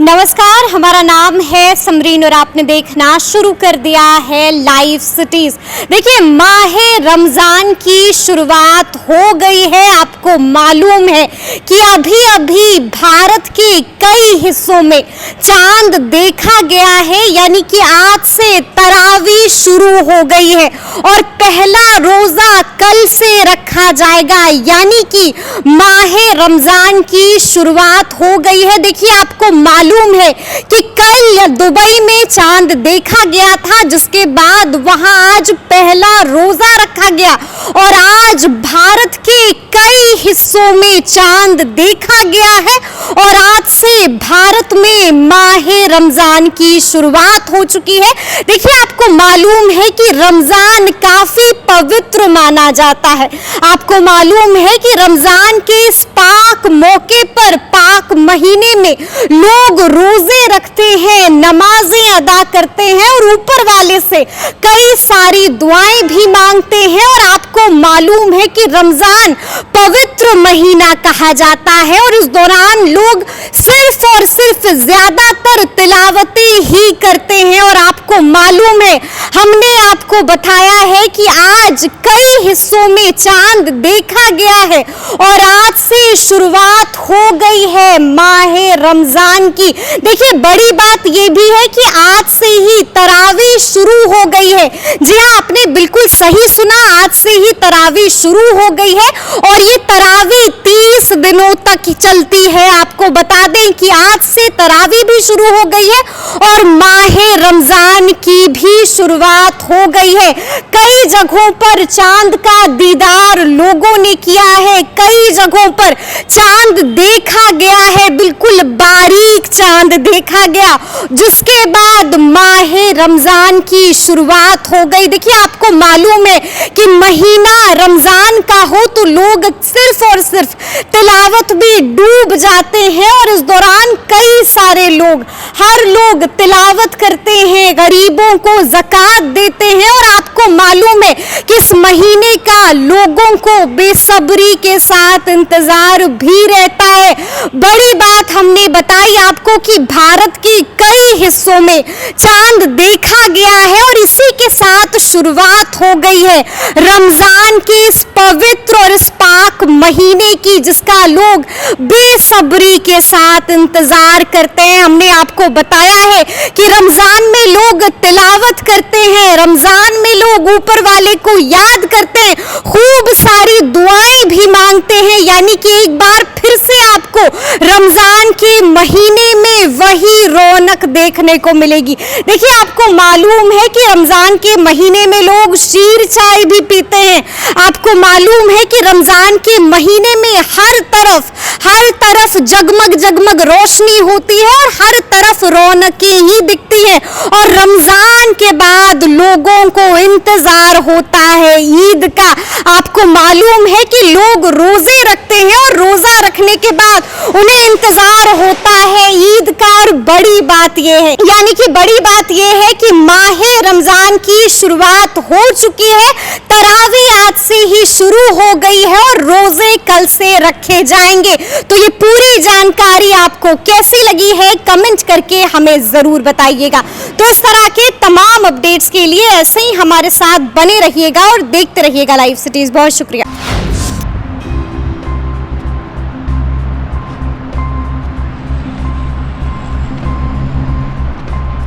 नमस्कार, हमारा नाम है समरीन और आपने देखना शुरू कर दिया है लाइव सिटीज। देखिए, माहे रमजान की शुरुआत हो गई है। आपको मालूम है कि अभी अभी भारत के कई हिस्सों में चांद देखा गया है, यानी कि आज से तरावी शुरू हो गई है और पहला रोजा कल से रखा जाएगा, यानी कि माहे रमजान की शुरुआत हो गई है। देखिए, आपको मालूम है कि कल दुबई में चांद देखा गया था, जिसके बाद वहां आज पहला रोजा रखा गया और आज भारत के कई हिस्सों में चांद देखा गया है और आज से भारत में माहे रमजान की शुरुआत हो चुकी है। देखिए, आपको मालूम है कि रमजान काफी पवित्र माना जाता है। आपको मालूम है कि रमजान के इस पाक मौके पर, पाक महीने में लोग रोजे रखते हैं, नमाजें अदा करते हैं और ऊपर वाले से कई सारी दुआएं भी मांगते हैं। और आपको मालूम है कि रमजान पवित्र महीना कहा जाता है और इस दौरान लोग सिर्फ और सिर्फ ज्यादातर तिलावतें ही करते हैं। और आपको मालूम है, हमने आपको बताया है कि आज कई हिस्सों में चांद देखा गया है और आज से शुरुआत हो गई है माहे रमजान की। देखिए, बड़ी बात यह भी है कि आज से ही तरावी शुरू हो गई है। जी हाँ, आपने बिल्कुल सही सुना, आज से ही तरावी शुरू हो गई है और ये तरावी 30 दिनों तक चलती है। आपको बता दें कि आज से तरावी भी शुरू हो गई है और माहे रमजान की भी शुरुआत हो गई है। कई जगहों पर चांद का दीदार लोगों ने किया है, कई जगहों पर चांद देखा गया है, बिल्कुल बारीक चांद देखा गया, जिसके बाद माहे रमजान की शुरुआत हो गई। देखिए, आपको मालूम है कि महीना रमजान का हो तो लोग सिर्फ और सिर्फ तिलावत भी डूब जाते हैं और इस दौरान कई सारे लोग, हर लोग तिलावत करते हैं, गरीबों को ज़कात देते हैं। और आपको मालूम है कि इस महीने का लोगों को बेसब्री के साथ इंतजार भी रहता है। बड़ी बात हमने बताई आपको कि भारत के कई हिस्सों में चांद देखा गया है और इसी के साथ शुरुआत हो गई है रमजान के इस पवित्र और इस पाक महीने की, जिसका लोग बेसब्री के साथ इंतजार करते हैं। हमने आपको बताया है कि रमजान में लोग तिलावत करते हैं, रमजान में लोग ऊपर वाले को याद करते हैं, खूब सारी दुआएं भी मांगते हैं, यानी कि एक बार फिर से आपको रमजान के महीने में वही रौनक देखने को मिलेगी। देखिए, आपको मालूम है कि रमजान के महीने में लोग शीर चाय भी पीते हैं। आपको मालूम है कि रमजान के महीने में हर तरफ जगमग जगमग रोशनी होती है और हर तरफ रौनकें ही दिखती है और रमजान के बाद लोगों को इंतजार होता है ईद का। आपको मालूम है कि लोग रोजे रखते हैं और रोजा रखने के बाद उन्हें इंतजार होता है ईद का। और बड़ी बात यह है, यानी कि बड़ी बात यह है कि माहे रमजान की शुरुआत हो चुकी है, तरावी आज से ही शुरू हो गई है और रोजे कल से रखे जाएंगे। तो ये पूरी जानकारी आपको कैसी लगी है, कमेंट करके हमें जरूर बताइएगा। तो इस तरह के तमाम अपडेट्स के लिए ऐसे ही हमारे साथ बने रहिएगा और देखते रहिएगा लाइव सिटीज। बहुत शुक्रिया।